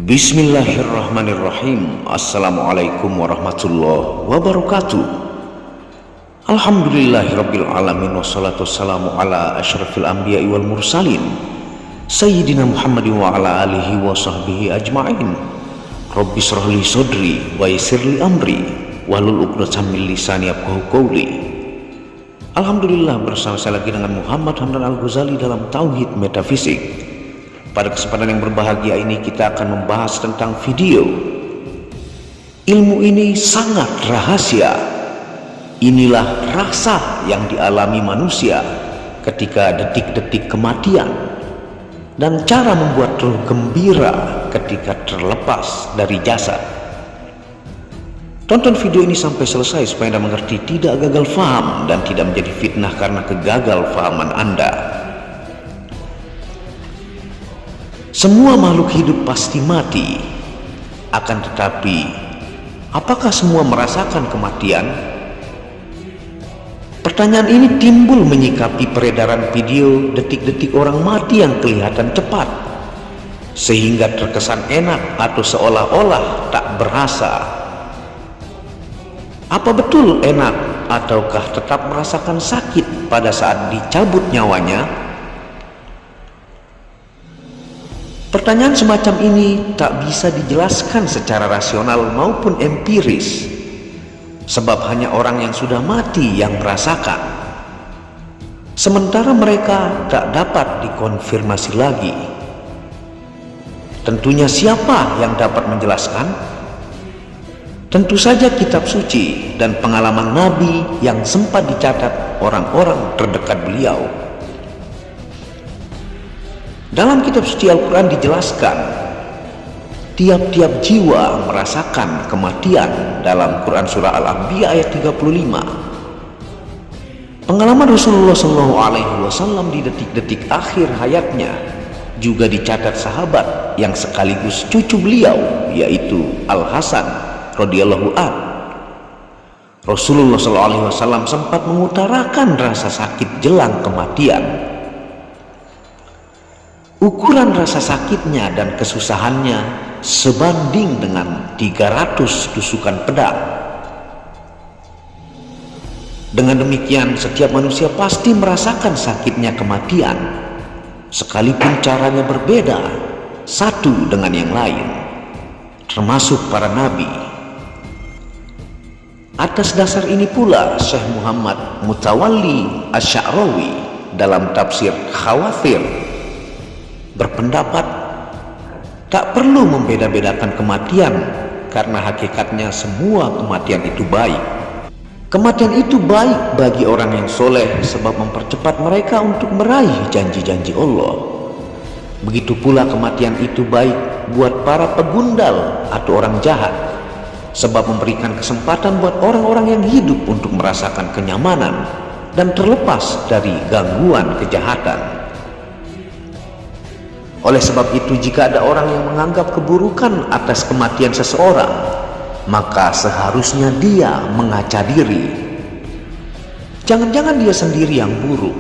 Bismillahirrahmanirrahim. Assalamualaikum warahmatullahi wabarakatuh. Alhamdulillahirabbil alamin, wassalatu wassalamu ala asyrafil anbiya'i wal mursalin sayyidina Muhammadin wa ala alihi wa sahbihi ajma'in. Rabbi shrah li sadri wa yassir li amri wahlul 'uqdatam min lisani yafqahu qawli. Alhamdulillah, bersama saya lagi dengan Muhammad Hamdan Al-Ghazali dalam Tauhid Metafisik. Pada kesempatan yang berbahagia ini kita akan membahas tentang video. Ilmu ini sangat rahasia. Inilah rasa yang dialami manusia ketika detik-detik kematian, dan cara membuat roh gembira ketika terlepas dari jasad. Tonton video ini sampai selesai supaya Anda mengerti, tidak gagal faham dan tidak menjadi fitnah karena kegagalfahaman Anda. Semua makhluk hidup pasti mati, akan tetapi apakah semua merasakan kematian? Pertanyaan ini timbul menyikapi peredaran video detik-detik orang mati yang kelihatan cepat, sehingga terkesan enak atau seolah-olah tak berasa. Apa betul enak ataukah tetap merasakan sakit pada saat dicabut nyawanya? Pertanyaan semacam ini tak bisa dijelaskan secara rasional maupun empiris, sebab hanya orang yang sudah mati yang merasakan. Sementara mereka tak dapat dikonfirmasi lagi. Tentunya siapa yang dapat menjelaskan? Tentu saja kitab suci dan pengalaman Nabi yang sempat dicatat orang-orang terdekat beliau. Dalam kitab suci Al-Quran dijelaskan, tiap-tiap jiwa merasakan kematian dalam Quran Surah Al-Anbiya ayat 35. Pengalaman Rasulullah SAW di detik-detik akhir hayatnya juga dicatat sahabat yang sekaligus cucu beliau, yaitu Al-Hasan radhiyallahu an. Rasulullah SAW sempat mengutarakan rasa sakit jelang kematian. Ukuran rasa sakitnya dan kesusahannya sebanding dengan 300 tusukan pedang. Dengan demikian, setiap manusia pasti merasakan sakitnya kematian, sekalipun caranya berbeda satu dengan yang lain, termasuk para nabi. Atas dasar ini pula Syekh Muhammad Mutawalli Asy-Sya'rawi dalam tafsir Khawatir berpendapat tak perlu membeda-bedakan kematian, karena hakikatnya semua kematian itu baik. Kematian itu baik bagi orang yang soleh sebab mempercepat mereka untuk meraih janji-janji Allah. Begitu pula kematian itu baik buat para pegundal atau orang jahat, sebab memberikan kesempatan buat orang-orang yang hidup untuk merasakan kenyamanan dan terlepas dari gangguan kejahatan. Oleh sebab itu, jika ada orang yang menganggap keburukan atas kematian seseorang, maka seharusnya dia mengaca diri. Jangan-jangan dia sendiri yang buruk.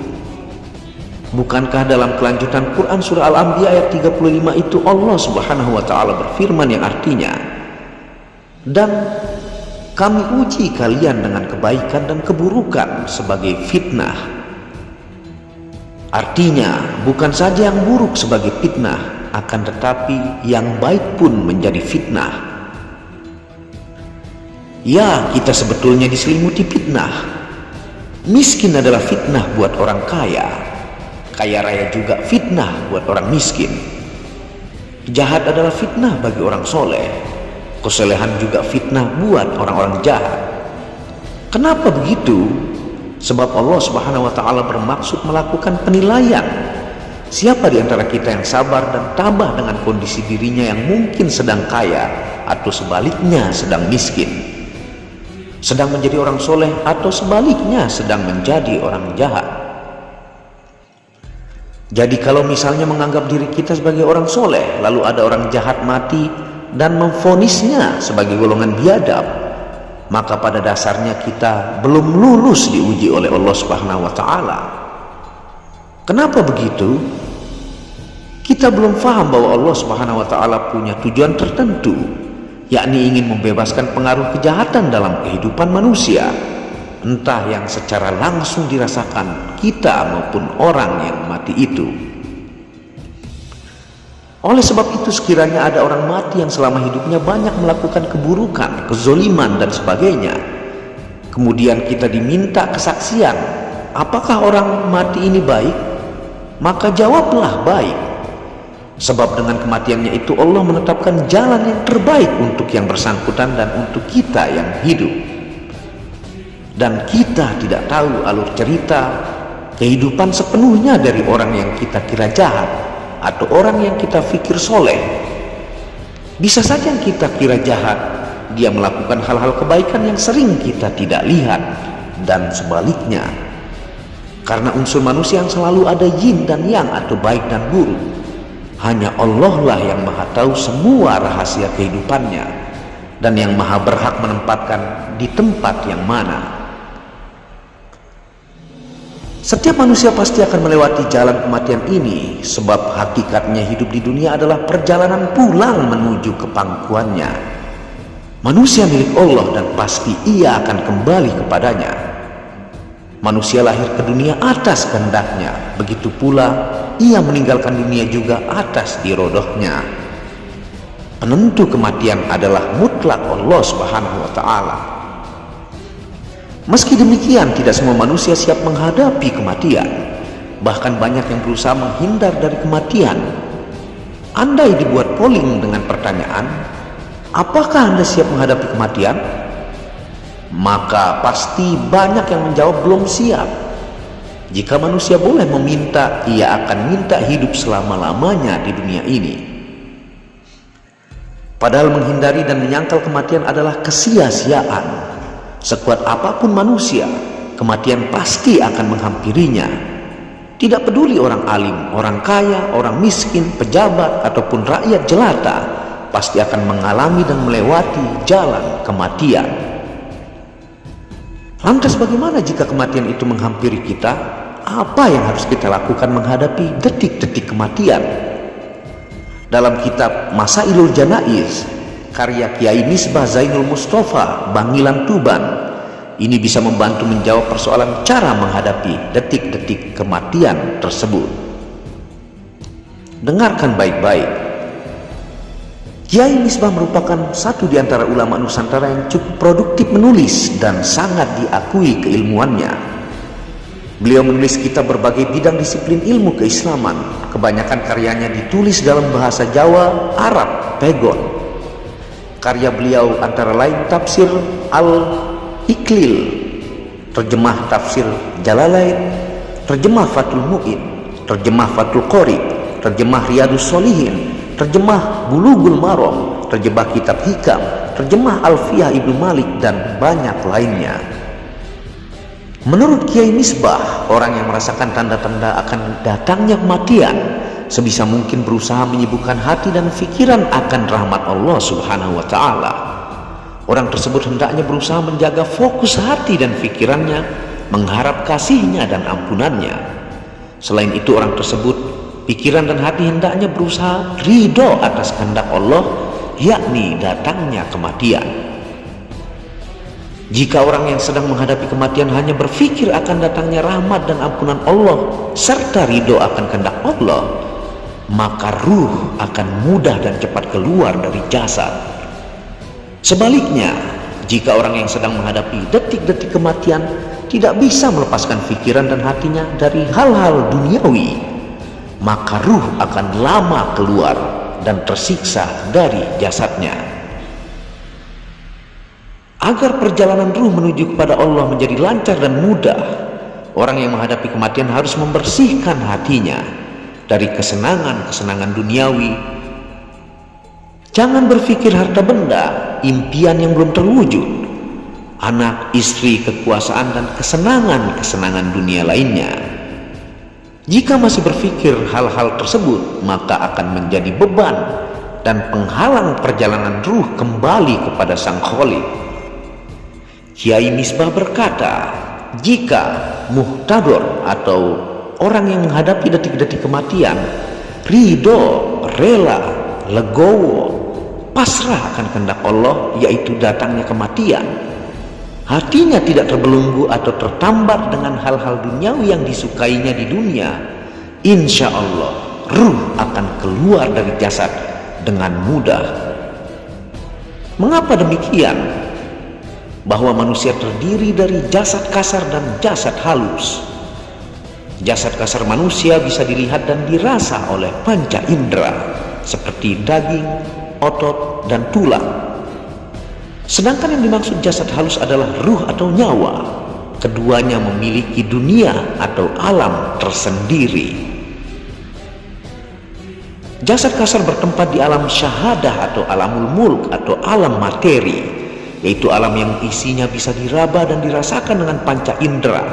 Bukankah dalam kelanjutan Quran Surah Al-Anbiya ayat 35 itu Allah Subhanahu wa ta'ala berfirman yang artinya, dan kami uji kalian dengan kebaikan dan keburukan sebagai fitnah. Artinya, bukan saja yang buruk sebagai fitnah, akan tetapi yang baik pun menjadi fitnah. Ya, kita sebetulnya diselimuti fitnah. Miskin adalah fitnah buat orang kaya. Kaya raya juga fitnah buat orang miskin. Jahat adalah fitnah bagi orang soleh. Kesolehan juga fitnah buat orang-orang jahat. Kenapa begitu? Sebab Allah Subhanahu wa ta'ala bermaksud melakukan penilaian. Siapa di antara kita yang sabar dan tabah dengan kondisi dirinya yang mungkin sedang kaya atau sebaliknya sedang miskin, sedang menjadi orang soleh atau sebaliknya sedang menjadi orang jahat. Jadi kalau misalnya menganggap diri kita sebagai orang soleh, lalu ada orang jahat mati dan memvonisnya sebagai golongan biadab, maka pada dasarnya kita belum lulus diuji oleh Allah Subhanahu wa ta'ala. Kenapa begitu? Kita belum paham bahwa Allah Subhanahu wa Ta'ala punya tujuan tertentu, yakni ingin membebaskan pengaruh kejahatan dalam kehidupan manusia, entah yang secara langsung dirasakan kita maupun orang yang mati itu. Oleh sebab itu, sekiranya ada orang mati yang selama hidupnya banyak melakukan keburukan, kezoliman dan sebagainya, kemudian kita diminta kesaksian, apakah orang mati ini baik? Maka jawablah baik. Sebab dengan kematiannya itu Allah menetapkan jalan yang terbaik untuk yang bersangkutan dan untuk kita yang hidup. Dan kita tidak tahu alur cerita kehidupan sepenuhnya dari orang yang kita kira jahat atau orang yang kita pikir soleh. Bisa saja yang kita kira jahat, dia melakukan hal-hal kebaikan yang sering kita tidak lihat, dan sebaliknya. Karena unsur manusia yang selalu ada yin dan yang atau baik dan buruk, hanya Allah lah yang maha tahu semua rahasia kehidupannya dan yang maha berhak menempatkan di tempat yang mana. Setiap manusia pasti akan melewati jalan kematian ini, sebab hakikatnya hidup di dunia adalah perjalanan pulang menuju ke pangkuannya. Manusia milik Allah dan pasti ia akan kembali kepadanya. Manusia lahir ke dunia atas kehendaknya, begitu pula ia meninggalkan dunia juga atas irodohnya. Penentu kematian adalah mutlak Allah Subhanahu wa Ta'ala. Meski demikian, tidak semua manusia siap menghadapi kematian. Bahkan banyak yang berusaha menghindar dari kematian. Andai dibuat polling dengan pertanyaan, apakah Anda siap menghadapi kematian? Maka pasti banyak yang menjawab belum siap. Jika manusia boleh meminta, ia akan minta hidup selama-lamanya di dunia ini. Padahal menghindari dan menyangkal kematian adalah kesia-siaan. Sekuat apapun manusia, kematian pasti akan menghampirinya. Tidak peduli orang alim, orang kaya, orang miskin, pejabat, ataupun rakyat jelata, pasti akan mengalami dan melewati jalan kematian. Lantas bagaimana jika kematian itu menghampiri kita? Apa yang harus kita lakukan menghadapi detik-detik kematian? Dalam kitab Masailul Janaiz karya Kiai Misbah Zainul Mustafa Bangilan Tuban, ini bisa membantu menjawab persoalan cara menghadapi detik-detik kematian tersebut. Dengarkan baik-baik. Kiai Misbah merupakan satu di antara ulama Nusantara yang cukup produktif menulis dan sangat diakui keilmuannya. Beliau menulis kitab berbagai bidang disiplin ilmu keislaman. Kebanyakan karyanya ditulis dalam bahasa Jawa, Arab, Pegon. Karya beliau antara lain tafsir Al-Iqlil, terjemah tafsir Jalalain, terjemah Fathul Mu'in, terjemah Fathul Qorib, terjemah Riyadus Sholihin, terjemah Bulughul Maram, terjemah kitab Hikam, terjemah Alfiyah Ibnu Malik, dan banyak lainnya. Menurut Kiai Misbah, orang yang merasakan tanda-tanda akan datangnya kematian sebisa mungkin berusaha menyibukkan hati dan pikiran akan rahmat Allah Subhanahu wa Ta'ala. Orang tersebut hendaknya berusaha menjaga fokus hati dan pikirannya, mengharap kasihnya dan ampunannya. Selain itu, orang tersebut, pikiran dan hati hendaknya berusaha ridho atas kehendak Allah, yakni datangnya kematian. Jika orang yang sedang menghadapi kematian hanya berpikir akan datangnya rahmat dan ampunan Allah serta ridho akan kehendak Allah, maka ruh akan mudah dan cepat keluar dari jasad. Sebaliknya, jika orang yang sedang menghadapi detik-detik kematian tidak bisa melepaskan pikiran dan hatinya dari hal-hal duniawi, maka ruh akan lama keluar dan tersiksa dari jasadnya. Agar perjalanan ruh menuju kepada Allah menjadi lancar dan mudah, orang yang menghadapi kematian harus membersihkan hatinya dari kesenangan-kesenangan duniawi. Jangan berpikir harta benda, impian yang belum terwujud, anak, istri, kekuasaan, dan kesenangan-kesenangan dunia lainnya. Jika masih berpikir hal-hal tersebut, maka akan menjadi beban dan penghalang perjalanan ruh kembali kepada Sang Khalik. Kiai Misbah berkata, jika muhtador atau orang yang menghadapi detik-detik kematian ridho, rela, legowo, pasrah akan kehendak Allah, yaitu datangnya kematian. Hatinya tidak terbelenggu atau tertambat dengan hal-hal duniawi yang disukainya di dunia. Insya Allah ruh akan keluar dari jasad dengan mudah. Mengapa demikian? Bahwa manusia terdiri dari jasad kasar dan jasad halus. Jasad kasar manusia bisa dilihat dan dirasa oleh panca indera seperti daging, otot, dan tulang. Sedangkan yang dimaksud jasad halus adalah ruh atau nyawa. Keduanya memiliki dunia atau alam tersendiri. Jasad kasar bertempat di alam syahadah atau alamul mulk atau alam materi, yaitu alam yang isinya bisa diraba dan dirasakan dengan panca indera.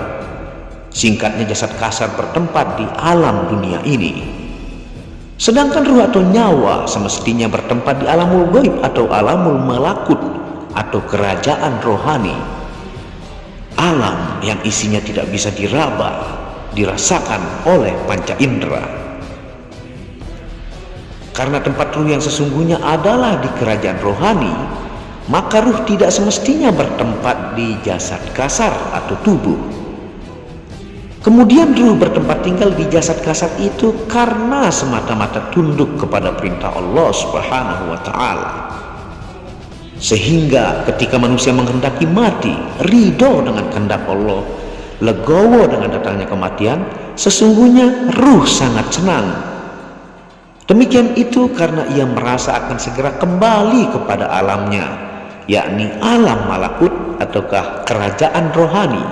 Singkatnya, jasad kasar bertempat di alam dunia ini. Sedangkan ruh atau nyawa semestinya bertempat di alamul ghaib atau alamul malakut atau kerajaan rohani, alam yang isinya tidak bisa diraba, dirasakan oleh panca indera. Karena tempat ruh yang sesungguhnya adalah di kerajaan rohani, maka ruh tidak semestinya bertempat di jasad kasar atau tubuh. Kemudian ruh bertempat tinggal di jasad kasar itu karena semata-mata tunduk kepada perintah Allah Subhanahu wa Ta'ala. Sehingga ketika manusia menghendaki mati, ridho dengan kehendak Allah, legowo dengan datangnya kematian, sesungguhnya ruh sangat senang. Demikian itu karena ia merasa akan segera kembali kepada alamnya, yakni alam malakut ataukah kerajaan rohani.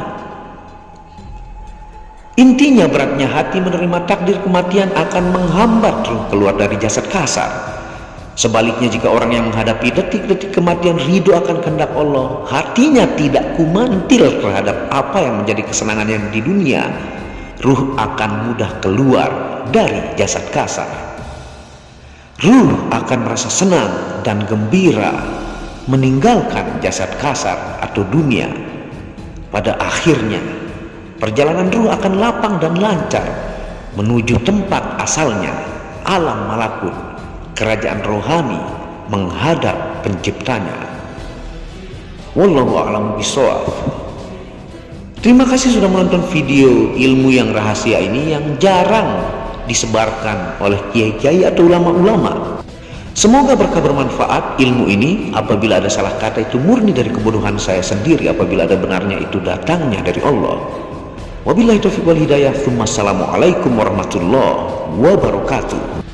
Intinya, beratnya hati menerima takdir kematian akan menghambat ruh keluar dari jasad kasar. Sebaliknya, jika orang yang menghadapi detik-detik kematian ridho akan kehendak Allah, hatinya tidak kumantil terhadap apa yang menjadi kesenangannya di dunia, ruh akan mudah keluar dari jasad kasar. Ruh akan merasa senang dan gembira meninggalkan jasad kasar atau dunia. Pada akhirnya, perjalanan ruh akan lapang dan lancar menuju tempat asalnya, alam malakut, kerajaan rohani, menghadap penciptanya. Wallahu a'lam bishawab. Terima kasih sudah menonton video ilmu yang rahasia ini yang jarang disebarkan oleh kiai-kiai atau ulama-ulama. Semoga berkah bermanfaat ilmu ini. Apabila ada salah kata, itu murni dari kebodohan saya sendiri. Apabila ada benarnya, itu datangnya dari Allah. Wabillahi taufiq wal hidayah. Assalamualaikum warahmatullahi wabarakatuh.